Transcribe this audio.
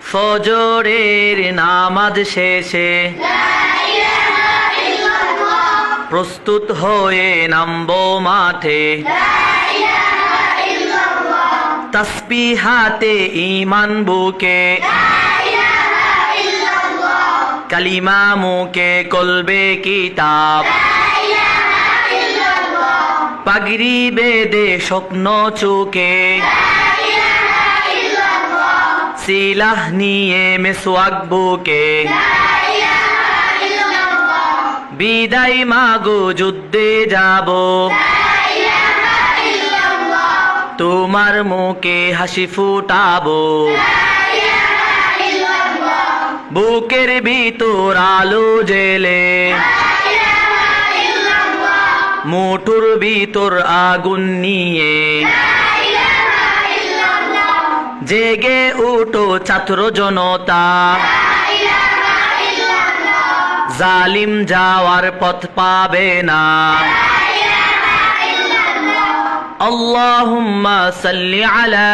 ফজরের নামাজ শেষে প্রস্তুত হয়ে নামবো মাঠে, তাসবিহ হাতে ঈমান বুকে, কালিমা মুখে কলবে কিতাব, পাগড়ি বেদে স্বপ্ন চোখে, সিলাহ নিয়ে মেসওয়াক বুকে, বিদায় মাগো যুদ্ধে যাব, তোমার মুখে হাসি ফুটাবো, বুকের ভিতর আলো জেলে, মুঠোর ভিতর আগুন নিয়ে, জেগে উঠো ছাত্র জনতা, জালিম যাওয়ার পথ পাবে না। আল্লাহুম্মা সাল্লি আলা